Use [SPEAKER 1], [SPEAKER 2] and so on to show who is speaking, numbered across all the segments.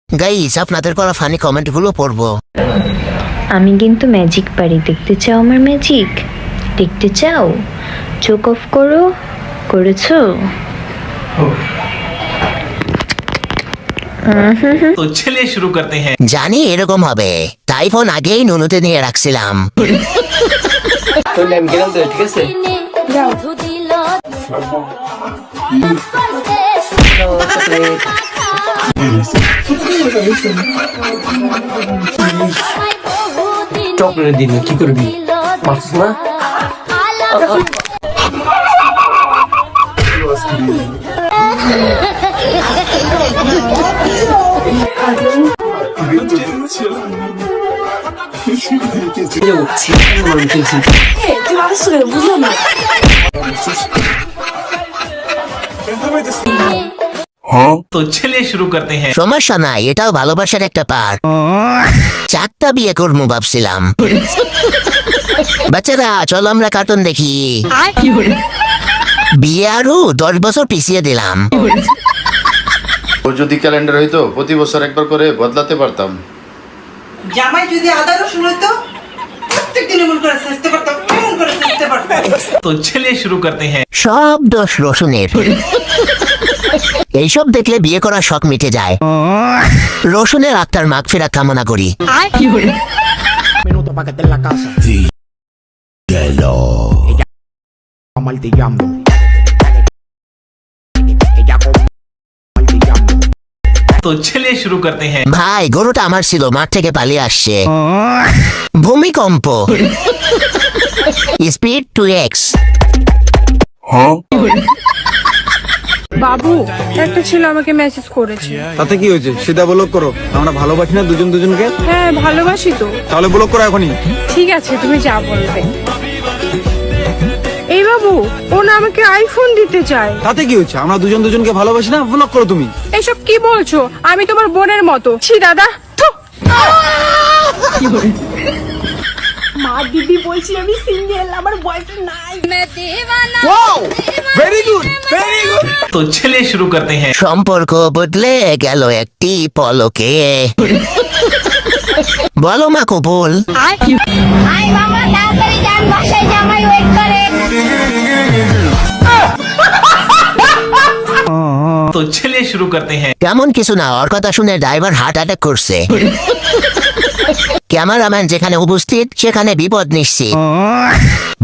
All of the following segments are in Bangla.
[SPEAKER 1] গাইস আপনাদের করা ফানি কমেন্টগুলো পড়বো।
[SPEAKER 2] আমি কিন্তু ম্যাজিক পারি, দেখতে চাও আমার ম্যাজিক? দেখতে চাও? চোখ অফ করো। করেছো?
[SPEAKER 3] तो चलिए शुरू करते हैं।
[SPEAKER 1] জানি এরকম হবে, তাই ফোন আগেই নুনুতে নিয়ে রাখছিলাম।
[SPEAKER 4] আমি গেলাম তো, ঠিক আছে? চকলেট দিন, কি করবি? পারছিস না?
[SPEAKER 3] तो चलिए शुरू करते हैं।
[SPEAKER 1] সমস্যা নাই, এটাও ভালোবাসার একটা পার্ট। চারটা বিয়ে করবো ভাবছিলাম। বাচ্চারা চলো আমরা কার্টুন দেখি। বিয়ে আরো 10 বছর পিছিয়ে দিলাম।
[SPEAKER 5] ও যদি ক্যালেন্ডার হইতো প্রতি বছর একবার করে বদলাতে পারতাম।
[SPEAKER 6] জামাই যদি আদা রসুন হইতো প্রত্যেকদিন এমন করে চেষ্টা করতাম, এমন করে চেষ্টা করতাম।
[SPEAKER 3] तो चलिए शुरू करते हैं।
[SPEAKER 1] সব দোষ রসুনের। এইসব দেখলে বিয়ে করার শখ মিটে যায়। রসুনের আত্মার মাগফিরাত কামনা করি।
[SPEAKER 7] Minuto para que esté en la casa. Ella martillando. Ella con martillando.
[SPEAKER 3] तो चलिए शुरू करते हैं।
[SPEAKER 1] ভাই গরুটা আমার ছিল, মাঠ থেকে পালিয়ে আসছে। ভূমিকম্প। Speed 2x।
[SPEAKER 8] বাবু, একটা ছেলে আমাকে মেসেজ করেছে।
[SPEAKER 9] তাতে কি হয়েছে? সেটা ব্লক করো। আমরা ভালোবাসি না দুজন দুজনকে?
[SPEAKER 8] হ্যাঁ ভালোবাসি তো।
[SPEAKER 9] তাহলে ব্লক করো এখনই।
[SPEAKER 8] ঠিক আছে, তুমি যা বলবে। এই বাবু, ও না আমাকে আইফোন দিতে চায়।
[SPEAKER 9] তাতে কি হয়েছে? আমরা দুজন দুজনকে ভালোবাসি না, ব্লক করো তুমি।
[SPEAKER 8] এসব কি বলছো? আমি তোমার বোনের মতো। ছি দাদা। থু। মা দিদি বলছি আমি সিঙ্গেল, আমার বয়ফ্রেন্ড নাই।
[SPEAKER 9] Very good, very good.
[SPEAKER 3] तो चलिए शुरू करते हैं।
[SPEAKER 1] সম্পর্ক বদলে গেল একটি পলকে। বলো মা কবুল।
[SPEAKER 3] तो चलिए शुरू करते हैं।
[SPEAKER 1] তেমন কিছু না, ওর কথা শুনে ড্রাইভার হার্ট অ্যাটাক করছে। ক্যামেরাম্যান যেখানে উপস্থিত সেখানে বিপদ নিশ্চিত।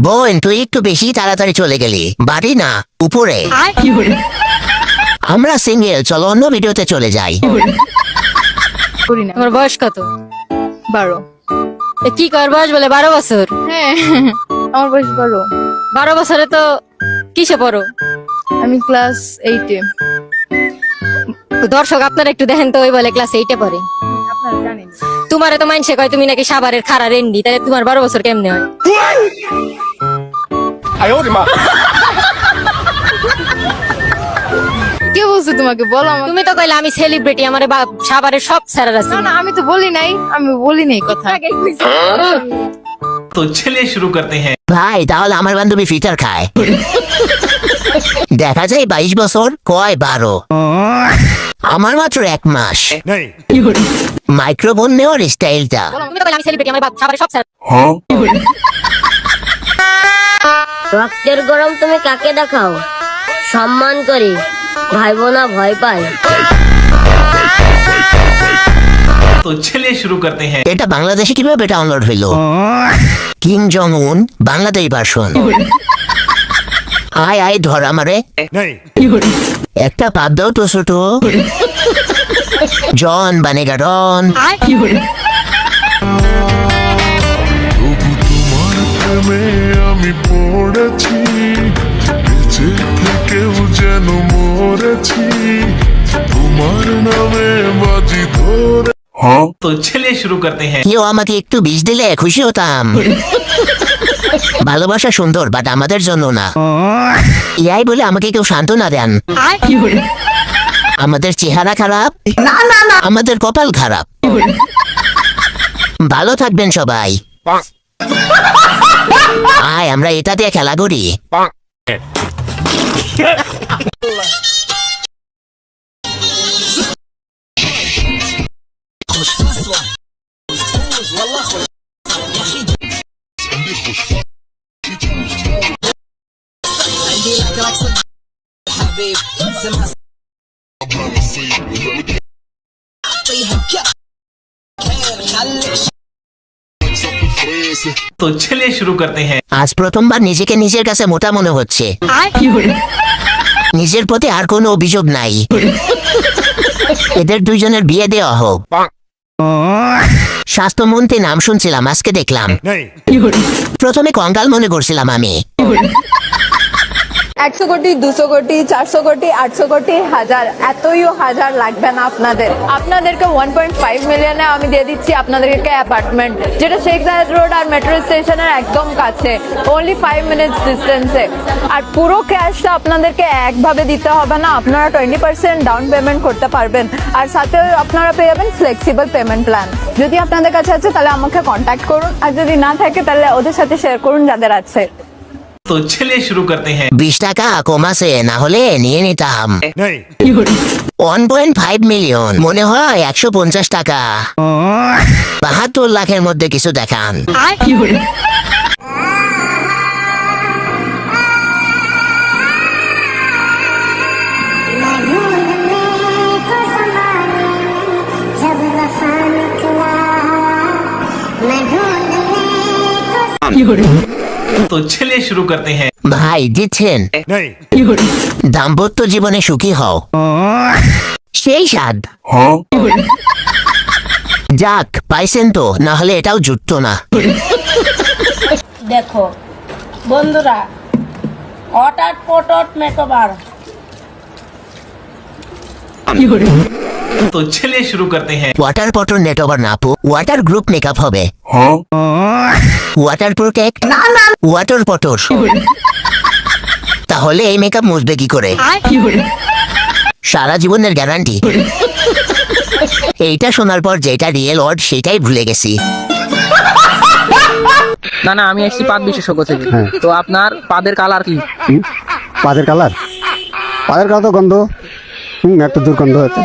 [SPEAKER 1] বোন তুই একটু বেশি তাড়াতাড়ি চলে গেলি, বাড়ি না উপরে। আমরা সিঙ্গেল, চলো অন্য ভিডিওতে চলে যাই।
[SPEAKER 10] তোমার বয়স কত?
[SPEAKER 8] 12।
[SPEAKER 10] কি কর বয়স বলে 12 বছর?
[SPEAKER 8] হ্যাঁ, আমার বয়স 12।
[SPEAKER 10] 12 বছরে তো কিসে পড়ো?
[SPEAKER 8] আমি ক্লাস 8-এ।
[SPEAKER 10] দর্শক আপনারা একটু দেখেন তো, ওই বলে ক্লাস 8-এ পড়ে।
[SPEAKER 8] আপনারা জানেন।
[SPEAKER 10] তোমারে তো মাইনসে কয় তুমি নাকি সাভারের খাড়া রেন্ডি, তাহলে তোমার 12 বছর কেমনে হয়?
[SPEAKER 8] কে বলছে তোমাকে? বলো আমাকে।
[SPEAKER 10] তুমি তো কইলে আমি সেলিব্রিটি, আমারে সাভারের সব স্যারের আছে।
[SPEAKER 8] না না, আমি তো বলি নাই, আমি বলি নাই কথা।
[SPEAKER 3] तो चलिए शुरू करते हैं।
[SPEAKER 1] ভাই তাহলে আমার বান্ধবী ফিটার খায়। দেখা যায় 22 বছর, কয় 12। আমার মাত্র 1 মাস। মাইক্রোফোন নেওয়ার স্টাইলটা।
[SPEAKER 10] তুমি তো কইলে আমি সেলিব্রিটি, আমারে সাভারের সব স্যার।
[SPEAKER 11] রক্তের গরম তুমি কাকে দেখাও? সম্মান করি, ভাই বোনা ভয় পায়।
[SPEAKER 3] तो चलिए शुरू करते हैं।
[SPEAKER 1] এটা বাংলাদেশে কিভাবে ডাউনলোড হইলো? কিং জং উন বাংলাদেশ ভার্সন। আয় আয় ধর আমারে। একটা পাত দাও তো ছোট। জন বানেগা ডন।
[SPEAKER 12] আমি পড়েছি, বেঁচে থেকেও যেন মরেছি, তোমার নামে বাজি ধরে।
[SPEAKER 3] तो चलिए शुरू करते हैं।
[SPEAKER 1] কেউ আমাকে একটু বিষ দিলে খুশি হতাম। ভালোবাসা সুন্দর, বাট আমাদের জন্য না। ইয়াই বলে আমাকে কেউ সান্ত্বনা দেন। আমাদের চেহারা খারাপ, আমাদের কপাল খারাপ। ভালো থাকবেন সবাই। আয় আমরা এটা দিয়ে খেলা করি।
[SPEAKER 3] तो चलिए शुरू करते हैं।
[SPEAKER 1] আজ প্রথমবার নিজেকে নিজের কাছে মোটা মনে হচ্ছে। নিজের প্রতি আর কোনো অভিযোগ নাই। এদের দুইজনের বিয়ে দেওয়া হোক। স্বাস্থ্যমন্ত্রী নাম শুনছিলাম, আজকে দেখলাম। প্রথমে কঙ্কাল মনে করছিলাম আমি।
[SPEAKER 8] 100 কোটি 200 কোটি 400 কোটি 800 কোটি হাজার, এতইও হাজার লাগবে না আপনাদের। আপনাদেরকে 1.5 মিলিয়নে আমি দিয়ে দিচ্ছি আপনাদেরকে অ্যাপার্টমেন্ট, যেটা শেখ জায়েদ রোড আর মেট্রো স্টেশনের একদম কাছে, অনলি 5 মিনিটস ডিস্টেন্সে। আর পুরো ক্যাশটা আপনাদেরকে একভাবে দিতে হবে না, আপনারা 20% ডাউন পেমেন্ট করতে পারবেন। আর সাথে আপনারা পেয়ে যাবেন ফ্লেক্সিবল পেমেন্ট প্ল্যান। যদি আপনাদের কাছে আছে তাহলে আমাকে কন্ট্যাক্ট করুন, আর যদি না থাকে তাহলে ওদের সাথে শেয়ার করুন যাদের আছে।
[SPEAKER 3] तो चलिए शुरू करते हैं।
[SPEAKER 1] 20 টাকা কমাছে, না হলে নিয়ে নিতাম। 1.5 মিলিয়ন মনে হয় 150 টাকা। 72 লাখের মধ্যে কিছু দেখান।
[SPEAKER 3] तो चलिए शुरू करते हैं।
[SPEAKER 1] ভাই দিচ্ছেন? দাম্পত্য জীবনে সুখী হও, সেই স্বাদ। যাক পাইছেন তো, না হলে এটাও জুটতো না।
[SPEAKER 11] দেখো বন্ধুরা, হঠাৎ পটট মেকওভার।
[SPEAKER 3] तो चलिए शुरू करते हैं।
[SPEAKER 1] ওয়াটার পটর নেট ওভার না আপু, ওয়াটার গ্রুপ মেকআপ হবে। ওয়াটার প্রোটেক্ট, ওয়াটার পটর। তাহলে এই মেকআপ মুছবে কি করে? সারা জীবনের গ্যারান্টি। এইটা শোনার পর যেটা রিয়েল ওয়ার্ড সেটাই ভুলে গেছি।
[SPEAKER 10] না না, আমি এসেছি পাদ বিশেষজ্ঞ থেকে। তো আপনার পাদের কালার কি?
[SPEAKER 9] পাদের কালার? পাদের কালার তো গন্ধ, একটা দুর্গন্ধ হচ্ছে।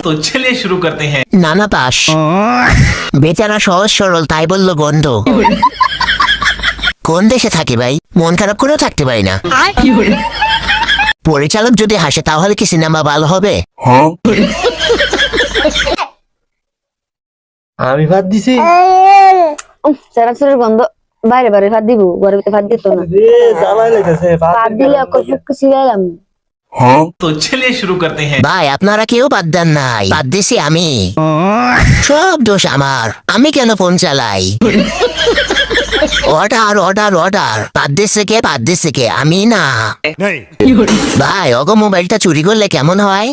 [SPEAKER 3] तो चलिए शुरू करते हैं।
[SPEAKER 1] নানা পাস, বেচারা সহজ সরল তাই বলল গন্ধ। কোন দেশে থাকি ভাই, মন খারাপ করেও থাকতে পারি না। পরিচালক যদি হাসে তাহলে কি সিনেমা ভালো হবে?
[SPEAKER 9] আমি ভাত দিছি।
[SPEAKER 11] সেরাক্সের গন্ধ বাইরে বাইরে ভাত দিব, ঘরের ভিতরে ভাত দিত না।
[SPEAKER 9] জ্বালাই লাগতেছে,
[SPEAKER 11] ভাত দিলে সিলাইলাম।
[SPEAKER 3] तो चलिए शुरू करते हैं।
[SPEAKER 1] ভাই আপনারা কেউ বাদ দেন নাই, বাদ দিছি আমি। সব দোষ আমার, আমি কেন ফোন চালাই? অর্ডার অর্ডার অর্ডার, বাদ দিচ্ছে কে? আমি না। ভাই অগ মোবাইলটা চুরি করলে কেমন হয়?